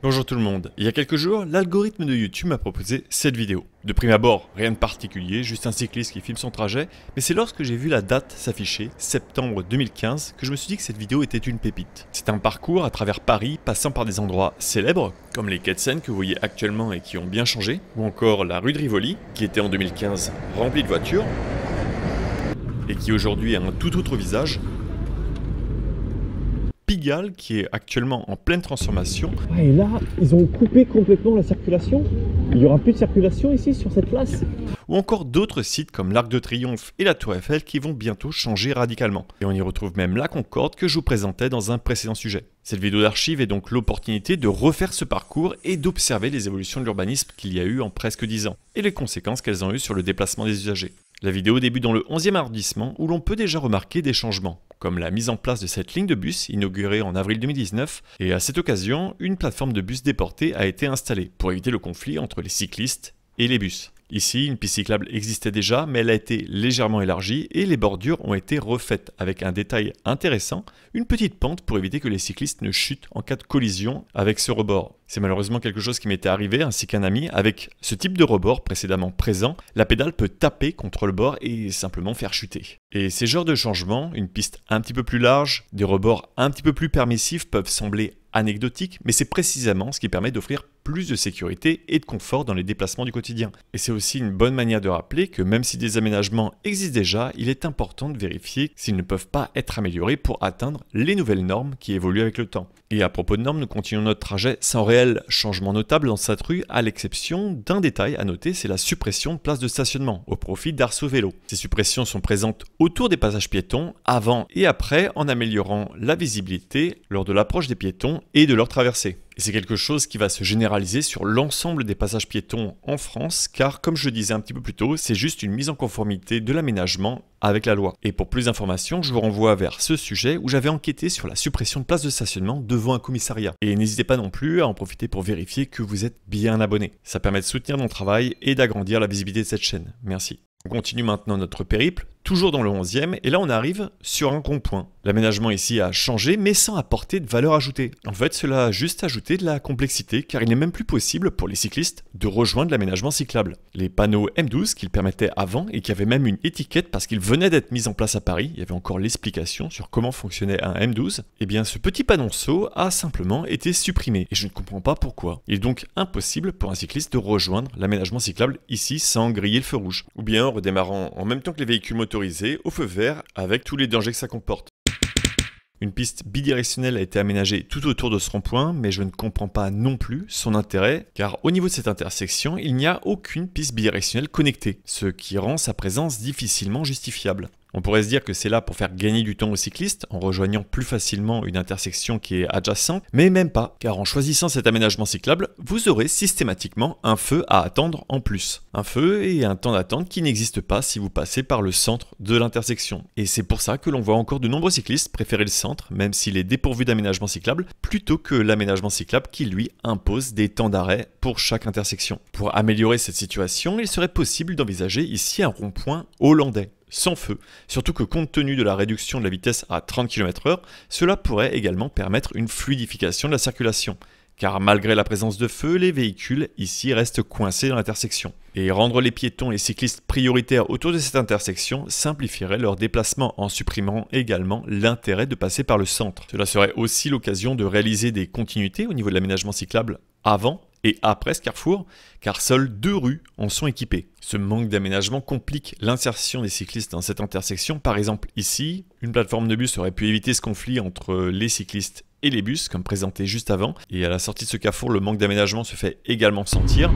Bonjour tout le monde, il y a quelques jours, l'algorithme de YouTube m'a proposé cette vidéo. De prime abord, rien de particulier, juste un cycliste qui filme son trajet, mais c'est lorsque j'ai vu la date s'afficher, septembre 2015, que je me suis dit que cette vidéo était une pépite. C'est un parcours à travers Paris, passant par des endroits célèbres, comme les quais de Seine que vous voyez actuellement et qui ont bien changé, ou encore la rue de Rivoli, qui était en 2015 remplie de voitures, et qui aujourd'hui a un tout autre visage. Pigalle, qui est actuellement en pleine transformation. Ah, et là, ils ont coupé complètement la circulation. Il n'y aura plus de circulation ici, sur cette place. Ou encore d'autres sites comme l'Arc de Triomphe et la Tour Eiffel qui vont bientôt changer radicalement. Et on y retrouve même la Concorde que je vous présentais dans un précédent sujet. Cette vidéo d'archive est donc l'opportunité de refaire ce parcours et d'observer les évolutions de l'urbanisme qu'il y a eu en presque 10 ans et les conséquences qu'elles ont eues sur le déplacement des usagers. La vidéo débute dans le 11e arrondissement où l'on peut déjà remarquer des changements, comme la mise en place de cette ligne de bus inaugurée en avril 2019, et à cette occasion, une plateforme de bus déportés a été installée pour éviter le conflit entre les cyclistes et les bus. Ici, une piste cyclable existait déjà, mais elle a été légèrement élargie et les bordures ont été refaites avec un détail intéressant, une petite pente pour éviter que les cyclistes ne chutent en cas de collision avec ce rebord. C'est malheureusement quelque chose qui m'était arrivé ainsi qu'un ami. Avec ce type de rebord précédemment présent, la pédale peut taper contre le bord et simplement faire chuter. Et ces genres de changements, une piste un petit peu plus large, des rebords un petit peu plus permissifs peuvent sembler anecdotiques, mais c'est précisément ce qui permet d'offrir plus de sécurité et de confort dans les déplacements du quotidien. Et c'est aussi une bonne manière de rappeler que même si des aménagements existent déjà, il est important de vérifier s'ils ne peuvent pas être améliorés pour atteindre les nouvelles normes qui évoluent avec le temps. Et à propos de normes, nous continuons notre trajet sans réel changement notable dans cette rue, à l'exception d'un détail à noter, c'est la suppression de places de stationnement au profit d'Arceau Vélo. Ces suppressions sont présentes autour des passages piétons, avant et après, en améliorant la visibilité lors de l'approche des piétons et de leur traversée. Et c'est quelque chose qui va se généraliser sur l'ensemble des passages piétons en France, car comme je le disais un petit peu plus tôt, c'est juste une mise en conformité de l'aménagement avec la loi. Et pour plus d'informations, je vous renvoie vers ce sujet où j'avais enquêté sur la suppression de places de stationnement devant un commissariat. Et n'hésitez pas non plus à en profiter pour vérifier que vous êtes bien abonné. Ça permet de soutenir mon travail et d'agrandir la visibilité de cette chaîne. Merci. On continue maintenant notre périple, toujours dans le 11e, et là on arrive sur un rond-point. L'aménagement ici a changé, mais sans apporter de valeur ajoutée. En fait, cela a juste ajouté de la complexité, car il n'est même plus possible pour les cyclistes de rejoindre l'aménagement cyclable. Les panneaux M12 qu'ils permettaient avant, et qui avaient même une étiquette parce qu'ils venaient d'être mis en place à Paris, il y avait encore l'explication sur comment fonctionnait un M12, et bien ce petit panonceau a simplement été supprimé, et je ne comprends pas pourquoi. Il est donc impossible pour un cycliste de rejoindre l'aménagement cyclable ici sans griller le feu rouge, ou bien en redémarrant en même temps que les véhicules motorisés au feu vert avec tous les dangers que ça comporte. Une piste bidirectionnelle a été aménagée tout autour de ce rond-point, mais je ne comprends pas non plus son intérêt, car au niveau de cette intersection, il n'y a aucune piste bidirectionnelle connectée, ce qui rend sa présence difficilement justifiable. On pourrait se dire que c'est là pour faire gagner du temps aux cyclistes en rejoignant plus facilement une intersection qui est adjacente, mais même pas, car en choisissant cet aménagement cyclable, vous aurez systématiquement un feu à attendre en plus. Un feu et un temps d'attente qui n'existe pas si vous passez par le centre de l'intersection. Et c'est pour ça que l'on voit encore de nombreux cyclistes préférer le centre, même s'il est dépourvu d'aménagement cyclable, plutôt que l'aménagement cyclable qui lui impose des temps d'arrêt pour chaque intersection. Pour améliorer cette situation, il serait possible d'envisager ici un rond-point hollandais, sans feu, surtout que compte tenu de la réduction de la vitesse à 30 km/h, cela pourrait également permettre une fluidification de la circulation. Car malgré la présence de feu, les véhicules ici restent coincés dans l'intersection. Et rendre les piétons et cyclistes prioritaires autour de cette intersection simplifierait leur déplacement en supprimant également l'intérêt de passer par le centre. Cela serait aussi l'occasion de réaliser des continuités au niveau de l'aménagement cyclable avant et après ce carrefour, car seules 2 rues en sont équipées. Ce manque d'aménagement complique l'insertion des cyclistes dans cette intersection. Par exemple ici, une plateforme de bus aurait pu éviter ce conflit entre les cyclistes et les bus, comme présenté juste avant. Et à la sortie de ce carrefour, le manque d'aménagement se fait également sentir.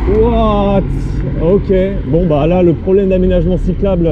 What? Ok. Bon bah là, le problème d'aménagement cyclable,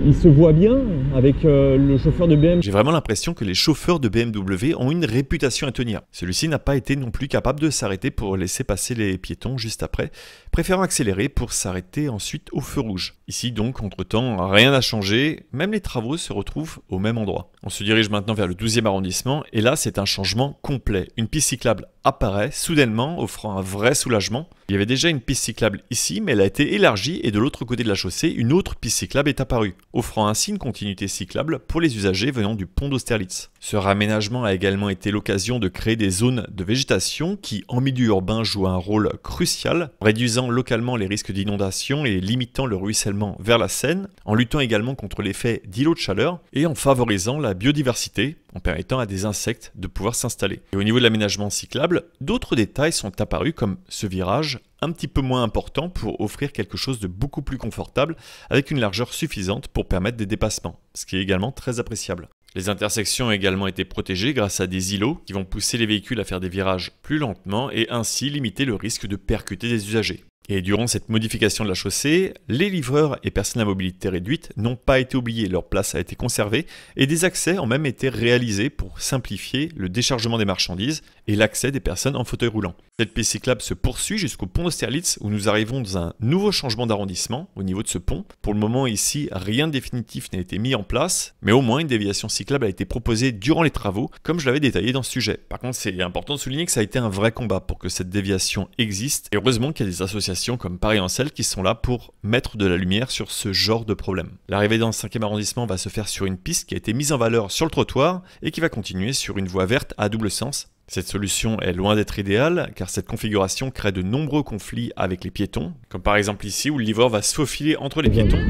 il se voit bien avec le chauffeur de BMW. J'ai vraiment l'impression que les chauffeurs de BMW ont une réputation à tenir. Celui-ci n'a pas été non plus capable de s'arrêter pour laisser passer les piétons juste après, préférant accélérer pour s'arrêter ensuite au feu rouge. Ici donc, entre-temps, rien n'a changé, même les travaux se retrouvent au même endroit. On se dirige maintenant vers le 12e arrondissement, et là c'est un changement complet. Une piste cyclable apparaît soudainement, offrant un vrai soulagement. Il y avait déjà une piste cyclable ici, mais elle a été élargie et de l'autre côté de la chaussée, une autre piste cyclable est apparue, offrant ainsi une continuité cyclable pour les usagers venant du pont d'Austerlitz. Ce raménagement a également été l'occasion de créer des zones de végétation qui, en milieu urbain, jouent un rôle crucial, réduisant localement les risques d'inondation et limitant le ruissellement vers la Seine, en luttant également contre l'effet d'îlot de chaleur et en favorisant la biodiversité, en permettant à des insectes de pouvoir s'installer. Et au niveau de l'aménagement cyclable, d'autres détails sont apparus comme ce virage un petit peu moins important pour offrir quelque chose de beaucoup plus confortable avec une largeur suffisante pour permettre des dépassements, ce qui est également très appréciable. Les intersections ont également été protégées grâce à des îlots qui vont pousser les véhicules à faire des virages plus lentement et ainsi limiter le risque de percuter des usagers. Et durant cette modification de la chaussée, les livreurs et personnes à mobilité réduite n'ont pas été oubliés, leur place a été conservée et des accès ont même été réalisés pour simplifier le déchargement des marchandises et l'accès des personnes en fauteuil roulant. Cette piste cyclable se poursuit jusqu'au pont d'Austerlitz où nous arrivons dans un nouveau changement d'arrondissement au niveau de ce pont. Pour le moment ici, rien de définitif n'a été mis en place, mais au moins une déviation cyclable a été proposée durant les travaux, comme je l'avais détaillé dans ce sujet. Par contre, c'est important de souligner que ça a été un vrai combat pour que cette déviation existe et heureusement qu'il y a des associations comme Paris en Selle qui sont là pour mettre de la lumière sur ce genre de problème. L'arrivée dans le 5e arrondissement va se faire sur une piste qui a été mise en valeur sur le trottoir et qui va continuer sur une voie verte à double sens. Cette solution est loin d'être idéale car cette configuration crée de nombreux conflits avec les piétons, comme par exemple ici où le livreur va se faufiler entre les piétons.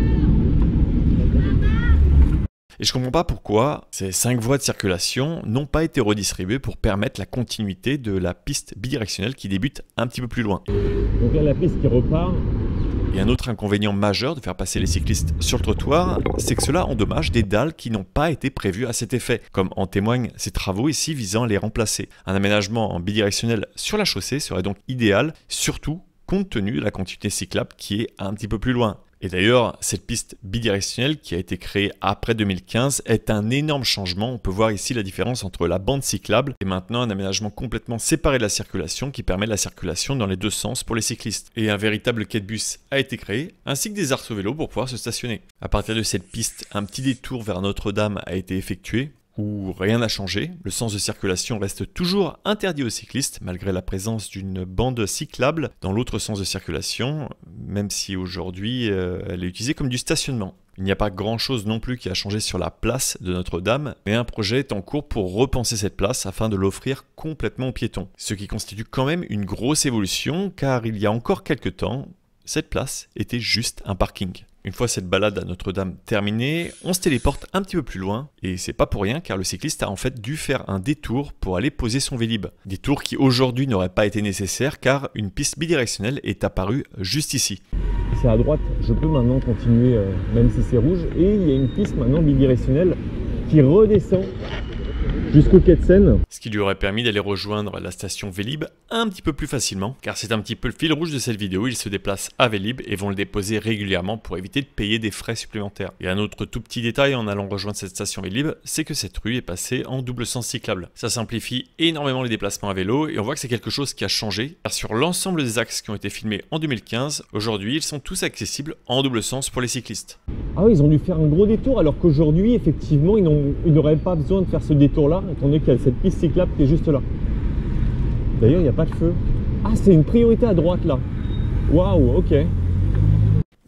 Et je comprends pas pourquoi ces 5 voies de circulation n'ont pas été redistribuées pour permettre la continuité de la piste bidirectionnelle qui débute un petit peu plus loin. Donc là, la piste qui repart. Et un autre inconvénient majeur de faire passer les cyclistes sur le trottoir, c'est que cela endommage des dalles qui n'ont pas été prévues à cet effet, comme en témoignent ces travaux ici visant à les remplacer. Un aménagement en bidirectionnel sur la chaussée serait donc idéal, surtout compte tenu de la continuité cyclable qui est un petit peu plus loin. Et d'ailleurs, cette piste bidirectionnelle qui a été créée après 2015 est un énorme changement. On peut voir ici la différence entre la bande cyclable et maintenant un aménagement complètement séparé de la circulation qui permet la circulation dans les deux sens pour les cyclistes. Et un véritable quai de bus a été créé, ainsi que des arceaux vélos pour pouvoir se stationner. À partir de cette piste, un petit détour vers Notre-Dame a été effectué, où rien n'a changé, le sens de circulation reste toujours interdit aux cyclistes malgré la présence d'une bande cyclable dans l'autre sens de circulation, même si aujourd'hui elle est utilisée comme du stationnement. Il n'y a pas grand chose non plus qui a changé sur la place de Notre-Dame, mais un projet est en cours pour repenser cette place afin de l'offrir complètement aux piétons. Ce qui constitue quand même une grosse évolution car il y a encore quelques temps, cette place était juste un parking. Une fois cette balade à Notre-Dame terminée, on se téléporte un petit peu plus loin, et c'est pas pour rien car le cycliste a en fait dû faire un détour pour aller poser son Vélib. Détour qui aujourd'hui n'aurait pas été nécessaire car une piste bidirectionnelle est apparue juste ici. C'est à droite, je peux maintenant continuer même si c'est rouge, et il y a une piste maintenant bidirectionnelle qui redescend jusqu'au quai de Seine. Ce qui lui aurait permis d'aller rejoindre la station Vélib un petit peu plus facilement, car c'est un petit peu le fil rouge de cette vidéo, ils se déplacent à Vélib et vont le déposer régulièrement pour éviter de payer des frais supplémentaires. Et un autre tout petit détail en allant rejoindre cette station Vélib, c'est que cette rue est passée en double sens cyclable. Ça simplifie énormément les déplacements à vélo et on voit que c'est quelque chose qui a changé, car sur l'ensemble des axes qui ont été filmés en 2015, aujourd'hui ils sont tous accessibles en double sens pour les cyclistes. Ah oui, ils ont dû faire un gros détour alors qu'aujourd'hui, effectivement, ils n'auraient pas besoin de faire ce détour-là, étant donné qu'il y a cette piste cyclable qui est juste là. D'ailleurs, il n'y a pas de feu. Ah, c'est une priorité à droite là. Waouh, ok.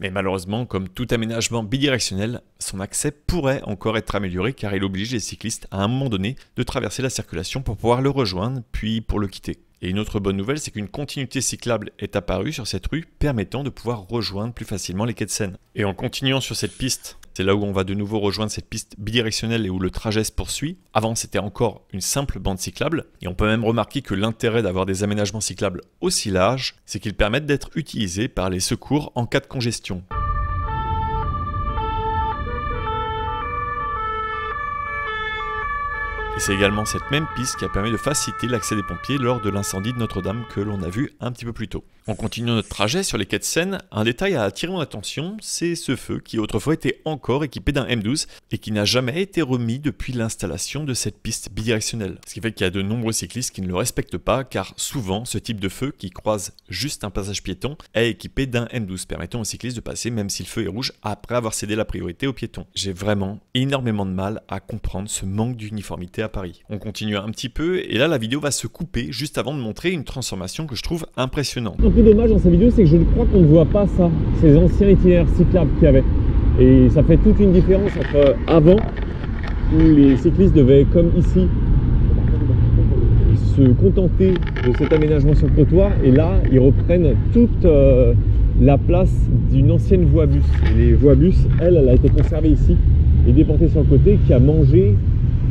Mais malheureusement, comme tout aménagement bidirectionnel, son accès pourrait encore être amélioré car il oblige les cyclistes à un moment donné de traverser la circulation pour pouvoir le rejoindre, puis pour le quitter. Et une autre bonne nouvelle, c'est qu'une continuité cyclable est apparue sur cette rue, permettant de pouvoir rejoindre plus facilement les quais de Seine. Et en continuant sur cette piste, c'est là où on va de nouveau rejoindre cette piste bidirectionnelle et où le trajet se poursuit. Avant, c'était encore une simple bande cyclable. Et on peut même remarquer que l'intérêt d'avoir des aménagements cyclables aussi larges, c'est qu'ils permettent d'être utilisés par les secours en cas de congestion. Et c'est également cette même piste qui a permis de faciliter l'accès des pompiers lors de l'incendie de Notre-Dame que l'on a vu un petit peu plus tôt. En continuant notre trajet sur les quais de Seine, un détail à attirer mon attention, c'est ce feu qui autrefois était encore équipé d'un M12 et qui n'a jamais été remis depuis l'installation de cette piste bidirectionnelle. Ce qui fait qu'il y a de nombreux cyclistes qui ne le respectent pas car souvent ce type de feu qui croise juste un passage piéton est équipé d'un M12 permettant aux cyclistes de passer même si le feu est rouge après avoir cédé la priorité aux piétons. J'ai vraiment énormément de mal à comprendre ce manque d'uniformité à Paris. On continue un petit peu et là la vidéo va se couper juste avant de montrer une transformation que je trouve impressionnante. Un peu dommage dans cette vidéo, c'est que je crois qu'on ne voit pas ça, ces anciens itinéraires cyclables qu'il y avait. Et ça fait toute une différence entre avant, où les cyclistes devaient, comme ici, se contenter de cet aménagement sur le trottoir, et là ils reprennent toute la place d'une ancienne voie bus. Et les voies bus, elle a été conservée ici et déportée sur le côté, qui a mangé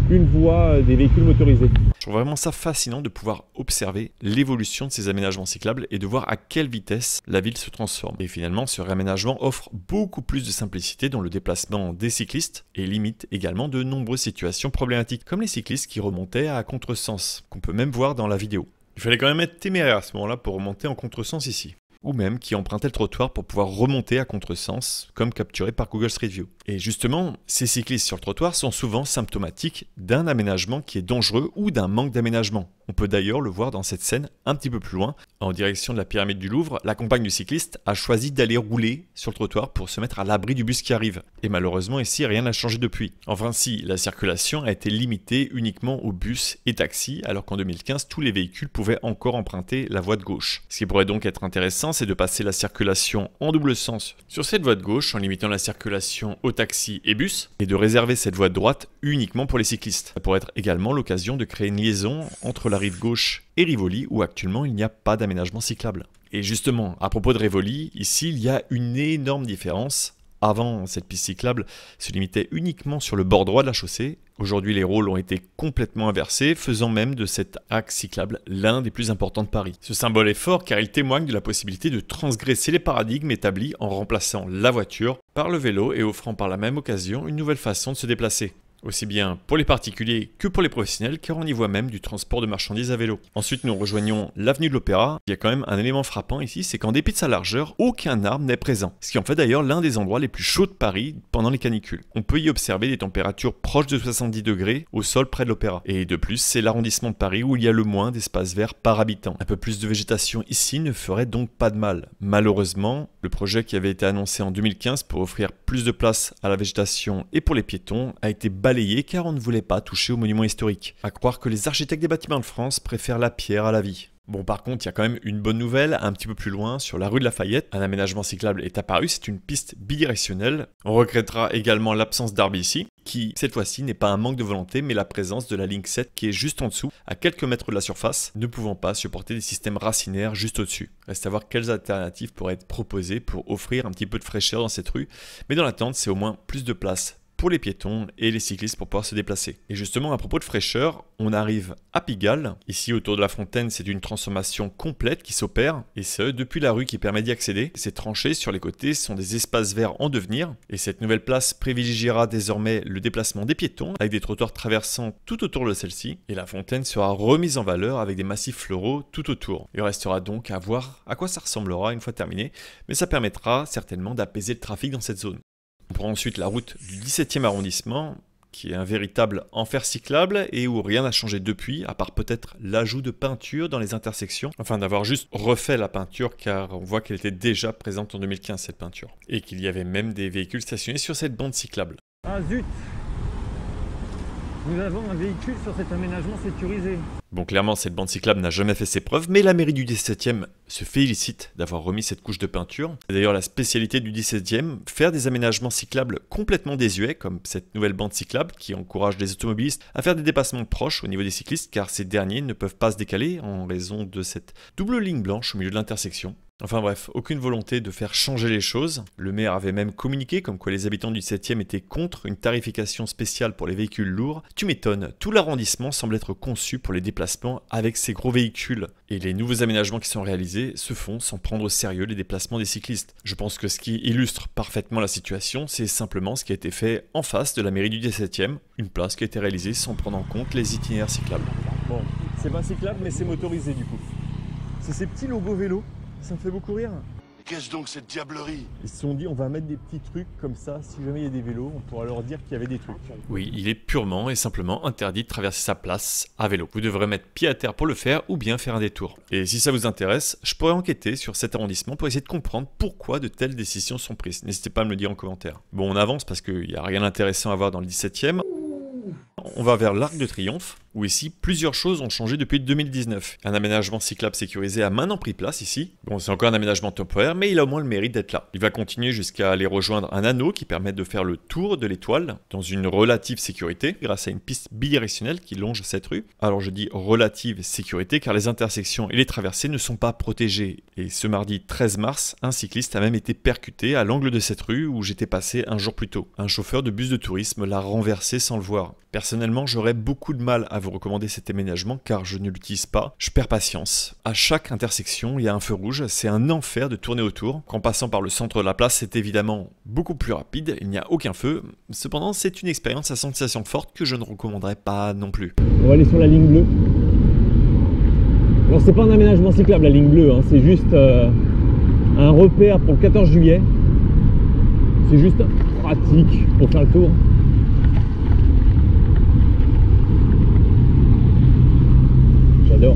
une voie des véhicules motorisés. Je trouve vraiment ça fascinant de pouvoir observer l'évolution de ces aménagements cyclables et de voir à quelle vitesse la ville se transforme. Et finalement, ce réaménagement offre beaucoup plus de simplicité dans le déplacement des cyclistes et limite également de nombreuses situations problématiques, comme les cyclistes qui remontaient à contresens, qu'on peut même voir dans la vidéo. Il fallait quand même être téméraire à ce moment-là pour remonter en contresens ici. Ou même qui empruntaient le trottoir pour pouvoir remonter à contresens, comme capturé par Google Street View. Et justement, ces cyclistes sur le trottoir sont souvent symptomatiques d'un aménagement qui est dangereux ou d'un manque d'aménagement. On peut d'ailleurs le voir dans cette scène un petit peu plus loin. En direction de la pyramide du Louvre, la compagne du cycliste a choisi d'aller rouler sur le trottoir pour se mettre à l'abri du bus qui arrive. Et malheureusement ici, rien n'a changé depuis. Enfin si, la circulation a été limitée uniquement aux bus et taxis, alors qu'en 2015, tous les véhicules pouvaient encore emprunter la voie de gauche. Ce qui pourrait donc être intéressant, c'est de passer la circulation en double sens sur cette voie de gauche en limitant la circulation aux taxis et bus et de réserver cette voie de droite uniquement pour les cyclistes. Ça pourrait être également l'occasion de créer une liaison entre la rive gauche et Rivoli où actuellement il n'y a pas d'aménagement cyclable. Et justement, à propos de Rivoli, ici il y a une énorme différence. Avant, cette piste cyclable se limitait uniquement sur le bord droit de la chaussée. Aujourd'hui, les rôles ont été complètement inversés, faisant même de cet axe cyclable l'un des plus importants de Paris. Ce symbole est fort car il témoigne de la possibilité de transgresser les paradigmes établis en remplaçant la voiture par le vélo et offrant par la même occasion une nouvelle façon de se déplacer. Aussi bien pour les particuliers que pour les professionnels, car on y voit même du transport de marchandises à vélo. Ensuite, nous rejoignons l'avenue de l'Opéra. Il y a quand même un élément frappant ici, c'est qu'en dépit de sa largeur, aucun arbre n'est présent. Ce qui en fait d'ailleurs l'un des endroits les plus chauds de Paris pendant les canicules. On peut y observer des températures proches de 70 degrés au sol près de l'Opéra. Et de plus, c'est l'arrondissement de Paris où il y a le moins d'espace vert par habitant. Un peu plus de végétation ici ne ferait donc pas de mal. Malheureusement, le projet qui avait été annoncé en 2015 pour offrir plus de place à la végétation et pour les piétons a été balayé car on ne voulait pas toucher aux monuments historiques. À croire que les architectes des bâtiments de France préfèrent la pierre à la vie. Bon, par contre, il y a quand même une bonne nouvelle, un petit peu plus loin, sur la rue de Lafayette, un aménagement cyclable est apparu, c'est une piste bidirectionnelle. On regrettera également l'absence d'arbres ici, qui, cette fois-ci, n'est pas un manque de volonté, mais la présence de la ligne 7 qui est juste en dessous, à quelques mètres de la surface, ne pouvant pas supporter des systèmes racinaires juste au-dessus. Reste à voir quelles alternatives pourraient être proposées pour offrir un petit peu de fraîcheur dans cette rue, mais dans l'attente, c'est au moins plus de place pour les piétons et les cyclistes pour pouvoir se déplacer. Et justement, à propos de fraîcheur, on arrive à Pigalle. Ici, autour de la fontaine, c'est une transformation complète qui s'opère, et ce, depuis la rue qui permet d'y accéder. Ces tranchées sur les côtés sont des espaces verts en devenir, et cette nouvelle place privilégiera désormais le déplacement des piétons, avec des trottoirs traversant tout autour de celle-ci, et la fontaine sera remise en valeur avec des massifs floraux tout autour. Il restera donc à voir à quoi ça ressemblera une fois terminé, mais ça permettra certainement d'apaiser le trafic dans cette zone. On prend ensuite la route du 17e arrondissement, qui est un véritable enfer cyclable et où rien n'a changé depuis, à part peut-être l'ajout de peinture dans les intersections, enfin d'avoir juste refait la peinture car on voit qu'elle était déjà présente en 2015 cette peinture, et qu'il y avait même des véhicules stationnés sur cette bande cyclable. Ah zut! Nous avons un véhicule sur cet aménagement sécurisé. Bon, clairement, cette bande cyclable n'a jamais fait ses preuves, mais la mairie du 17e se félicite d'avoir remis cette couche de peinture. C'est d'ailleurs la spécialité du 17e, faire des aménagements cyclables complètement désuets, comme cette nouvelle bande cyclable qui encourage les automobilistes à faire des dépassements proches au niveau des cyclistes, car ces derniers ne peuvent pas se décaler en raison de cette double ligne blanche au milieu de l'intersection. Enfin bref, aucune volonté de faire changer les choses. Le maire avait même communiqué comme quoi les habitants du 7e étaient contre une tarification spéciale pour les véhicules lourds. Tu m'étonnes, tout l'arrondissement semble être conçu pour les déplacements avec ces gros véhicules. Et les nouveaux aménagements qui sont réalisés se font sans prendre au sérieux les déplacements des cyclistes. Je pense que ce qui illustre parfaitement la situation, c'est simplement ce qui a été fait en face de la mairie du 17e. Une place qui a été réalisée sans prendre en compte les itinéraires cyclables. Bon, c'est pas cyclable mais c'est motorisé du coup. C'est ces petits logos vélo. Ça me fait beaucoup rire. Qu'est-ce donc cette diablerie? Ils se sont dit on va mettre des petits trucs comme ça, si jamais il y a des vélos, on pourra leur dire qu'il y avait des trucs. Oui, il est purement et simplement interdit de traverser sa place à vélo. Vous devrez mettre pied à terre pour le faire ou bien faire un détour. Et si ça vous intéresse, je pourrais enquêter sur cet arrondissement pour essayer de comprendre pourquoi de telles décisions sont prises. N'hésitez pas à me le dire en commentaire. Bon, on avance parce qu'il n'y a rien d'intéressant à voir dans le 17e. On va vers l'Arc de Triomphe, où ici, plusieurs choses ont changé depuis 2019. Un aménagement cyclable sécurisé a maintenant pris place ici. Bon, c'est encore un aménagement temporaire, mais il a au moins le mérite d'être là. Il va continuer jusqu'à aller rejoindre un anneau qui permet de faire le tour de l'étoile dans une relative sécurité, grâce à une piste bidirectionnelle qui longe cette rue. Alors je dis relative sécurité, car les intersections et les traversées ne sont pas protégées. Et ce mardi 13 mars, un cycliste a même été percuté à l'angle de cette rue où j'étais passé un jour plus tôt. Un chauffeur de bus de tourisme l'a renversé sans le voir. Personnellement, j'aurais beaucoup de mal à vous recommander cet aménagement car je ne l'utilise pas. Je perds patience. À chaque intersection, il y a un feu rouge. C'est un enfer de tourner autour. En passant par le centre de la place, c'est évidemment beaucoup plus rapide. Il n'y a aucun feu. Cependant, c'est une expérience à sensation forte que je ne recommanderais pas non plus. On va aller sur la ligne bleue. Alors, c'est pas un aménagement cyclable, la ligne bleue. Hein. C'est juste un repère pour le 14 juillet. C'est juste pratique pour faire le tour. J'adore.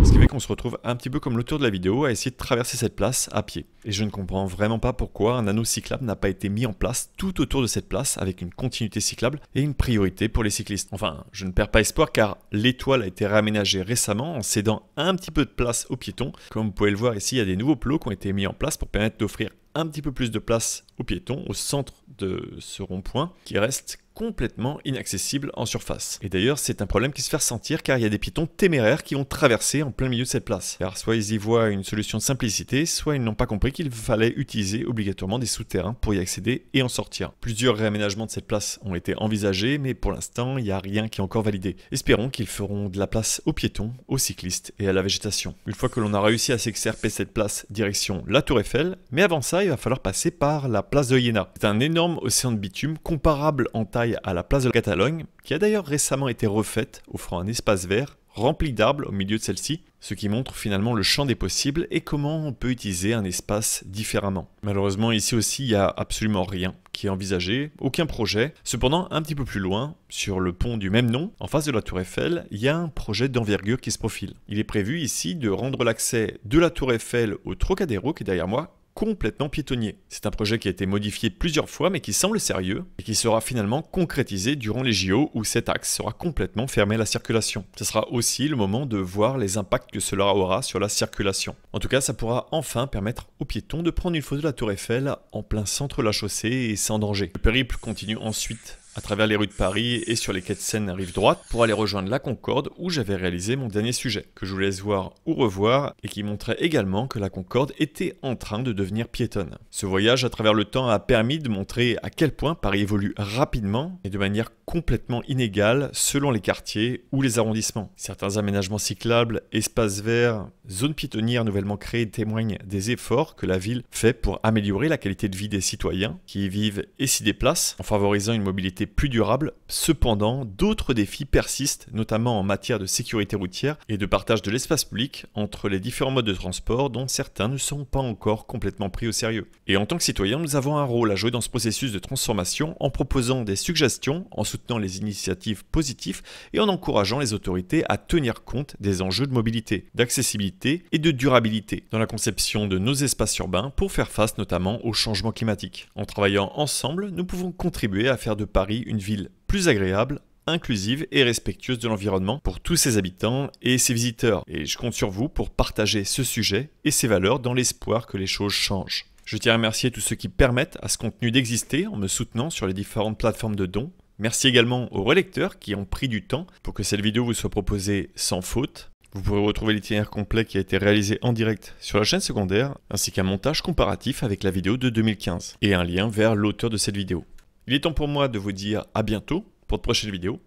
Ce qui fait qu'on se retrouve un petit peu comme l'auteur de la vidéo à essayer de traverser cette place à pied. Et je ne comprends vraiment pas pourquoi un anneau cyclable n'a pas été mis en place tout autour de cette place avec une continuité cyclable et une priorité pour les cyclistes. Enfin, je ne perds pas espoir car l'étoile a été réaménagée récemment en cédant un petit peu de place aux piétons. Comme vous pouvez le voir ici, il y a des nouveaux plots qui ont été mis en place pour permettre d'offrir un petit peu plus de place aux piétons au centre de ce rond-point qui reste complètement inaccessible en surface. Et d'ailleurs, c'est un problème qui se fait ressentir car il y a des piétons téméraires qui vont traverser en plein milieu de cette place. Alors soit ils y voient une solution de simplicité, soit ils n'ont pas compris qu'il fallait utiliser obligatoirement des souterrains pour y accéder et en sortir. Plusieurs réaménagements de cette place ont été envisagés, mais pour l'instant, il n'y a rien qui est encore validé. Espérons qu'ils feront de la place aux piétons, aux cyclistes et à la végétation. Une fois que l'on a réussi à s'extirper cette place direction la Tour Eiffel, mais avant ça, il va falloir passer par la place de Iéna. C'est un énorme océan de bitume comparable en taille à la place de la Catalogne, qui a d'ailleurs récemment été refaite, offrant un espace vert rempli d'arbres au milieu de celle-ci, ce qui montre finalement le champ des possibles et comment on peut utiliser un espace différemment. Malheureusement, ici aussi, il n'y a absolument rien qui est envisagé, aucun projet. Cependant, un petit peu plus loin, sur le pont du même nom, en face de la Tour Eiffel, il y a un projet d'envergure qui se profile. Il est prévu ici de rendre l'accès de la Tour Eiffel au Trocadéro, qui est derrière moi, complètement piétonnier. C'est un projet qui a été modifié plusieurs fois mais qui semble sérieux et qui sera finalement concrétisé durant les JO où cet axe sera complètement fermé à la circulation. Ce sera aussi le moment de voir les impacts que cela aura sur la circulation. En tout cas, ça pourra enfin permettre aux piétons de prendre une photo de la Tour Eiffel en plein centre de la chaussée et sans danger. Le périple continue ensuite à travers les rues de Paris et sur les quais de Seine rive droite pour aller rejoindre la Concorde où j'avais réalisé mon dernier sujet, que je vous laisse voir ou revoir et qui montrait également que la Concorde était en train de devenir piétonne. Ce voyage à travers le temps a permis de montrer à quel point Paris évolue rapidement et de manière complètement inégale selon les quartiers ou les arrondissements. Certains aménagements cyclables, espaces verts, zones piétonnières nouvellement créées témoignent des efforts que la ville fait pour améliorer la qualité de vie des citoyens qui y vivent et s'y déplacent en favorisant une mobilité plus durable. Cependant, d'autres défis persistent, notamment en matière de sécurité routière et de partage de l'espace public entre les différents modes de transport dont certains ne sont pas encore complètement pris au sérieux. Et en tant que citoyens, nous avons un rôle à jouer dans ce processus de transformation en proposant des suggestions, en soutenant les initiatives positives et en encourageant les autorités à tenir compte des enjeux de mobilité, d'accessibilité et de durabilité dans la conception de nos espaces urbains pour faire face notamment au changement climatique. En travaillant ensemble, nous pouvons contribuer à faire de Paris une ville plus agréable, inclusive et respectueuse de l'environnement pour tous ses habitants et ses visiteurs. Et je compte sur vous pour partager ce sujet et ses valeurs dans l'espoir que les choses changent. Je tiens à remercier tous ceux qui permettent à ce contenu d'exister en me soutenant sur les différentes plateformes de dons. Merci également aux relecteurs qui ont pris du temps pour que cette vidéo vous soit proposée sans faute. Vous pourrez retrouver l'itinéraire complet qui a été réalisé en direct sur la chaîne secondaire, ainsi qu'un montage comparatif avec la vidéo de 2015 et un lien vers l'auteur de cette vidéo. Il est temps pour moi de vous dire à bientôt pour de prochaines vidéos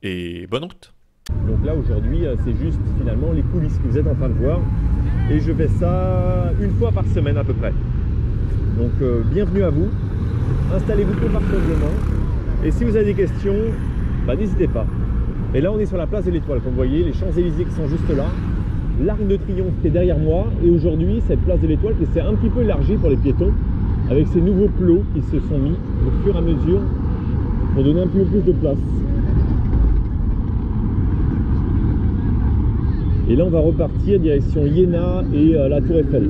et bonne route. Donc là aujourd'hui c'est juste finalement les coulisses que vous êtes en train de voir et je fais ça une fois par semaine à peu près. Donc bienvenue à vous, installez-vous confortablement et si vous avez des questions, n'hésitez pas. Et là on est sur la place de l'Étoile, comme vous voyez, les Champs-Élysées qui sont juste là, l'Arc de Triomphe qui est derrière moi et aujourd'hui cette place de l'Étoile qui s'est un petit peu élargie pour les piétons avec ces nouveaux plots qui se sont mis au fur et à mesure pour donner un peu plus de place. Et là on va repartir direction Iéna et la Tour Eiffel.